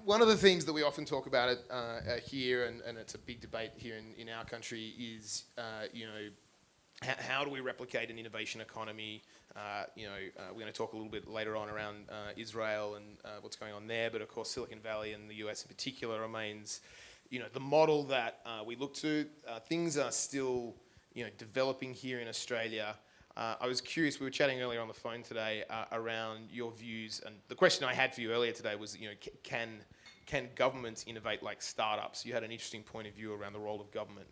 one of the themes that we often talk about here, and it's a big debate here in our country, is how do we replicate an innovation economy? We're going to talk a little bit later on around Israel and what's going on there, but of course Silicon Valley and the US in particular remains, the model that we look to. Things are still, developing here in Australia. I was curious, we were chatting earlier on the phone today around your views, and the question I had for you earlier today was, can governments innovate like startups? You had an interesting point of view around the role of government.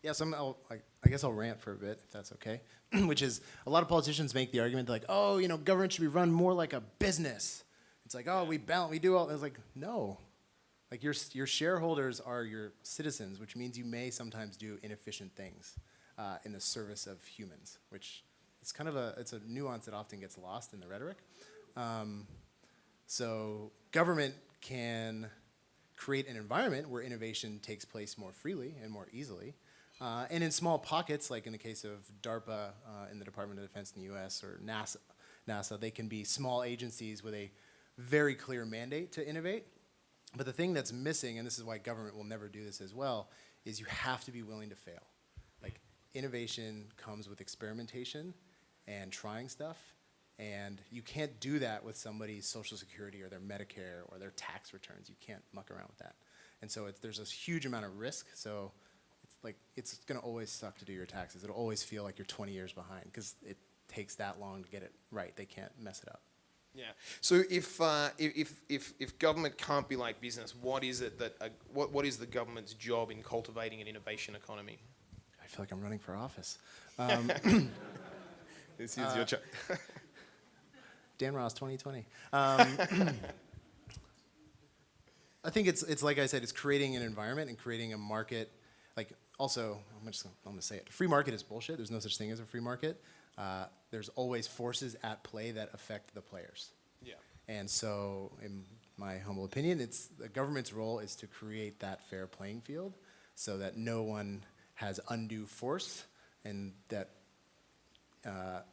Yes, I guess I'll rant for a bit, if that's okay. Which is, a lot of politicians make the argument like, oh, government should be run more like a business. It's like, oh, we do all. It's like, no. Like your shareholders are your citizens, which means you may sometimes do inefficient things in the service of humans, which it's kind of it's a nuance that often gets lost in the rhetoric. So government can create an environment where innovation takes place more freely and more easily. And in small pockets, like in the case of DARPA in the Department of Defense in the US, or NASA, they can be small agencies with a very clear mandate to innovate. But the thing that's missing, and this is why government will never do this as well, is you have to be willing to fail. Like, innovation comes with experimentation and trying stuff, and you can't do that with somebody's Social Security or their Medicare or their tax returns. You can't muck around with that. And so there's a huge amount of risk, so it's going to always suck to do your taxes. It'll always feel like you're 20 years behind because it takes that long to get it right. They can't mess it up. Yeah. So if government can't be like business, what is it that what is the government's job in cultivating an innovation economy? I feel like I'm running for office. This is your chance. Dan Ross, 2020. I think it's like I said, it's creating an environment and creating a market. Like, also, I'm going to say it. Free market is bullshit. There's no such thing as a free market. There's always forces at play that affect the players. Yeah. And so, in my humble opinion, the government's role is to create that fair playing field so that no one has undue force and that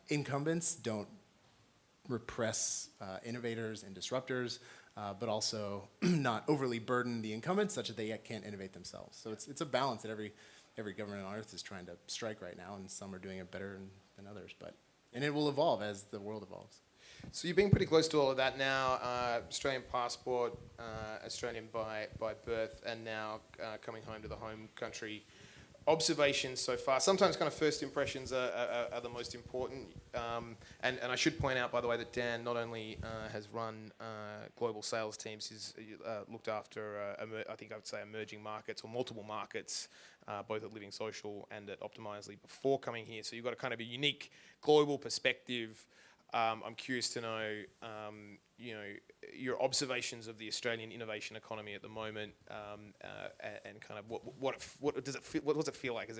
incumbents don't repress innovators and disruptors, but also not overly burden the incumbents such that they can't innovate themselves. So it's a balance that every government on earth is trying to strike right now, and some are doing it better than others. And it will evolve as the world evolves. So you've been pretty close to all of that now. Australian passport, Australian by birth, and now coming home to the home country. Observations so far. Sometimes kind of first impressions are the most important. And I should point out, by the way, that Dan not only has run global sales teams, he's looked after, I think I would say, emerging markets or multiple markets, both at Living Social and at Optimizely before coming here. So you've got a kind of a unique global perspective. I'm curious to know, your observations of the Australian innovation economy at the moment, and kind of what does it feel like?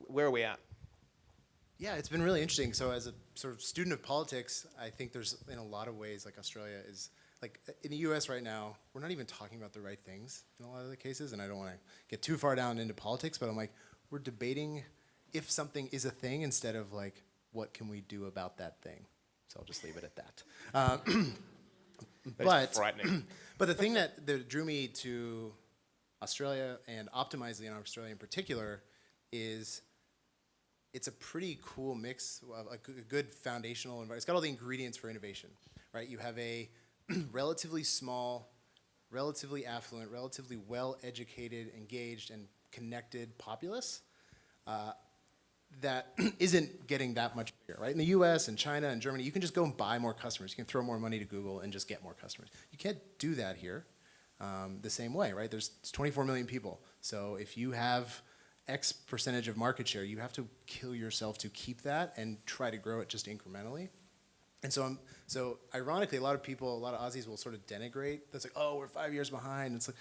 Where are we at? Yeah, it's been really interesting. So as a sort of student of politics, I think there's, in a lot of ways, like Australia is, like in the US right now, we're not even talking about the right things in a lot of the cases, and I don't want to get too far down into politics, but I'm like, we're debating if something is a thing instead of like, what can we do about that thing? So I'll just leave it at that. That's frightening. But the thing that drew me to Australia and Optimizely in Australia in particular is it's a pretty cool mix of a good foundational environment. It's got all the ingredients for innovation, right? You have a relatively small, relatively affluent, relatively well-educated, engaged, and connected populace that isn't getting that much bigger, right? In the US and China and Germany, you can just go and buy more customers. You can throw more money to Google and just get more customers. You can't do that here the same way, right? There's 24 million people. So if you have X percentage of market share, you have to kill yourself to keep that and try to grow it just incrementally. And so ironically, a lot of Aussies will sort of denigrate. That's like, oh, we're 5 years behind. It's like,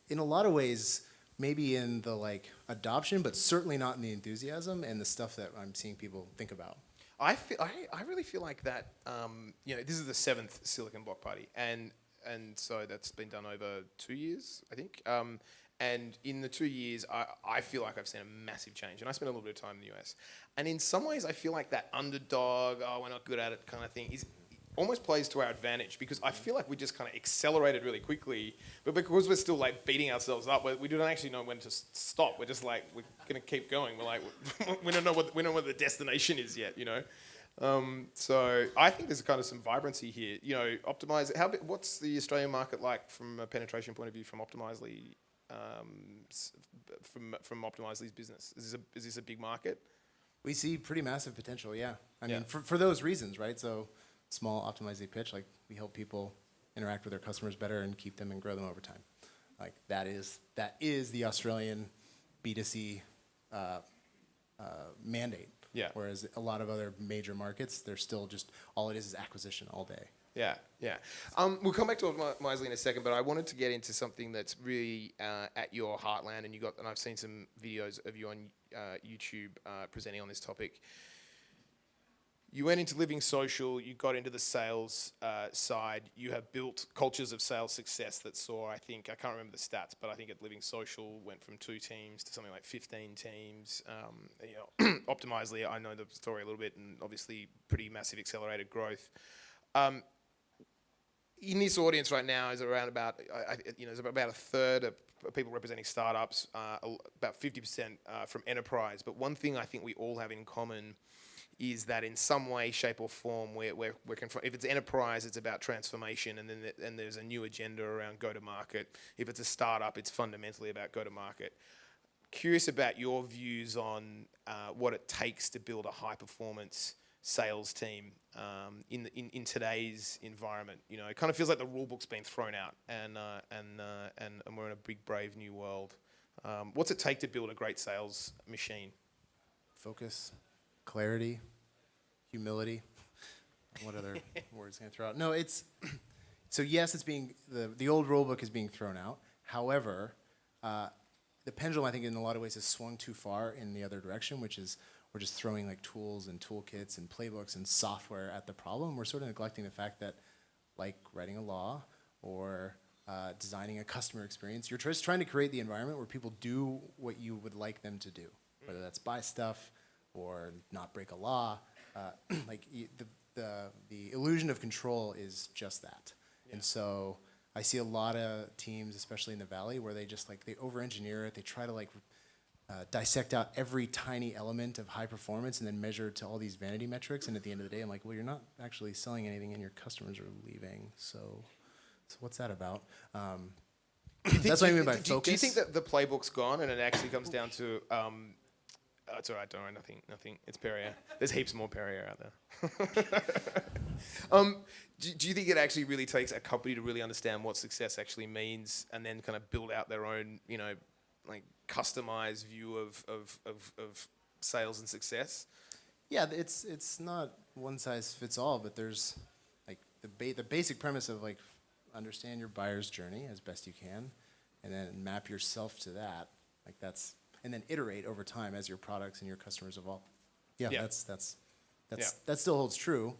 in a lot of ways, maybe in the like adoption, but certainly not in the enthusiasm and the stuff that I'm seeing people think about. I really feel like that. This is the 7th Silicon Block Party, and so that's been done over 2 years, I think. And in the 2 years, I feel like I've seen a massive change. And I spent a little bit of time in the US. And in some ways, I feel like that underdog, oh, we're not good at it kind of thing almost plays to our advantage because I feel like we just kind of accelerated really quickly, but because we're still like beating ourselves up, we don't actually know when to stop. We're just like, we're going to keep going. We're like, we don't know what the destination is yet, you know? So I think there's kind of some vibrancy here. You know, what's the Australian market like from a penetration point of view from Optimizely, from Optimizely's business? Is this a big market? We see pretty massive potential, yeah. I Yeah. mean, for those reasons, right? So small Optimizely pitch, like we help people interact with their customers better and keep them and grow them over time. Like that is the Australian B2C mandate. Yeah. Whereas a lot of other major markets, they're still just, all it is acquisition all day. Yeah, yeah. We'll come back to Optimizely in a second, but I wanted to get into something that's really at your heartland, and I've seen some videos of you on YouTube presenting on this topic. You went into living social, you got into the sales side, you have built cultures of sales success that saw, I can't remember the stats, but I think at Living Social went from 2 teams to something like 15 teams. Optimizely, I know the story a little bit, and obviously pretty massive accelerated growth. In this audience right now is around about, there's about a third of people representing startups, about 50% from enterprise. But one thing I think we all have in common is that in some way, shape, or form, we're if it's enterprise, it's about transformation, and then there's a new agenda around go-to-market. If it's a startup, it's fundamentally about go-to-market. Curious about your views on what it takes to build a high-performance sales team in today's environment. You know, it kind of feels like the rule book's been thrown out, and we're in a big, brave new world. What's it take to build a great sales machine? Focus, clarity, humility. What other words can I throw out? No, so yes, it's being, the old rule book is being thrown out. However, the pendulum, I think, in a lot of ways has swung too far in the other direction, which is we're just throwing like tools and toolkits and playbooks and software at the problem. We're sort of neglecting the fact that, like writing a law or designing a customer experience, you're just trying to create the environment where people do what you would like them to do, whether that's buy stuff or not break a law. The illusion of control is just that. Yeah. And so I see a lot of teams, especially in the Valley, where they just they over-engineer it. They try to dissect out every tiny element of high performance and then measure it to all these vanity metrics. And at the end of the day, I'm like, well, you're not actually selling anything and your customers are leaving. So what's that about? That's what I mean by focus. Do you think that the playbook's gone and it actually comes down to... it's all right, don't worry, nothing. It's Perrier. There's heaps more Perrier out there. Do you think it actually really takes a company to really understand what success actually means and then kind of build out their own, customized view of sales and success? Yeah, it's not one size fits all, but there's the basic premise of understand your buyer's journey as best you can, and then map yourself to that. And then iterate over time as your products and your customers evolve. Yeah. That still holds true.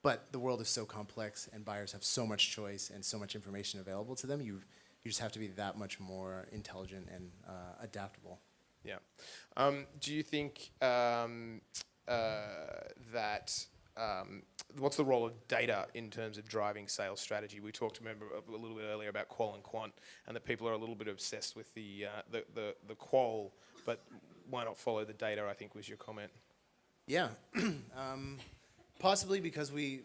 But the world is so complex and buyers have so much choice and so much information available to them. You just have to be that much more intelligent and adaptable. Yeah. Do you think that what's the role of data in terms of driving sales strategy? We talked, remember, a little bit earlier about qual and quant, and that people are a little bit obsessed with the qual, but why not follow the data, I think was your comment. Yeah. Possibly because we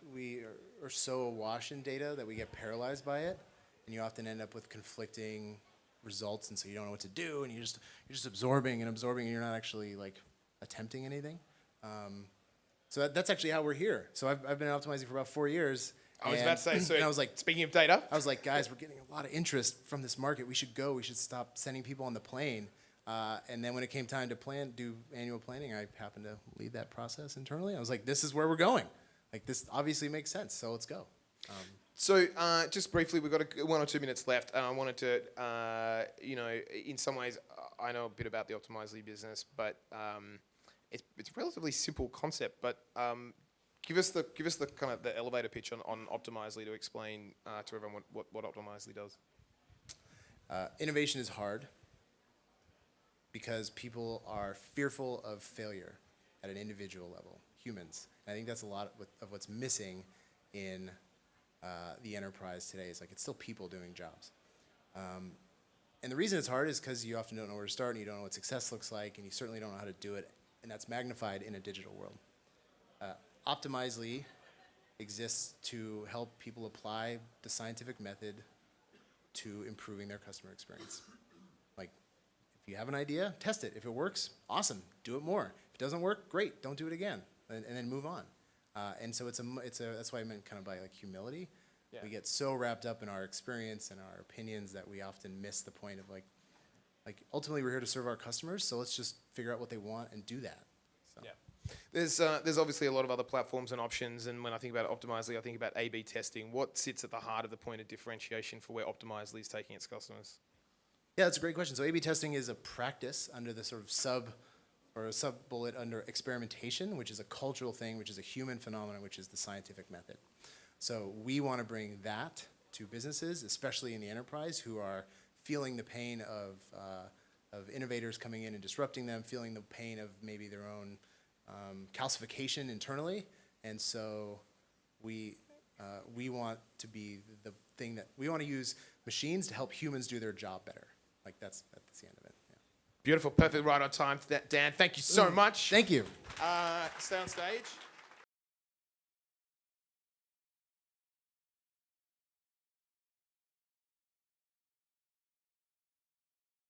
are so awash in data that we get paralyzed by it, and you often end up with conflicting results, and so you don't know what to do, and you're just absorbing, and you're not actually attempting anything. So that's actually how we're here. So I've been optimizing for about 4 years. I was about to say, so and I was speaking of data. I was like, guys, we're getting a lot of interest from this market. We should go. We should stop sending people on the plane. And then when it came time to do annual planning, I happened to lead that process internally. I was like, this is where we're going. This obviously makes sense, so let's go. So just briefly, we've got 1 or 2 minutes left. I wanted to, in some ways, I know a bit about the Optimizely business, but it's a relatively simple concept. But give us the kind of the elevator pitch on Optimizely to explain to everyone what Optimizely does. Innovation is hard because people are fearful of failure at an individual level. humans. And I think that's a lot of what's missing in the enterprise today. Is like it's still people doing jobs. And the reason it's hard is because you often don't know where to start, and you don't know what success looks like, and you certainly don't know how to do it, and that's magnified in a digital world. Optimizely exists to help people apply the scientific method to improving their customer experience. Like, if you have an idea, test it. If it works, awesome, do it more. If it doesn't work, great, don't do it again, and then move on. And so that's why I meant kind of by like humility. Yeah. We get so wrapped up in our experience and our opinions that we often miss the point of like ultimately we're here to serve our customers, so let's just figure out what they want and do that. So. Yeah. There's obviously a lot of other platforms and options, and when I think about Optimizely, I think about A/B testing. What sits at the heart of the point of differentiation for where Optimizely is taking its customers? Yeah, that's a great question. So A/B testing is a practice under the sort of sub-bullet under experimentation, which is a cultural thing, which is a human phenomenon, which is the scientific method. So we want to bring that to businesses, especially in the enterprise, who are feeling the pain of innovators coming in and disrupting them, feeling the pain of maybe their own calcification internally. And so we want to be the thing that we want to use machines to help humans do their job better. Like that's the end of it. Yeah. Beautiful, perfect, right on time. Dan, thank you so much. Thank you. Stay on stage.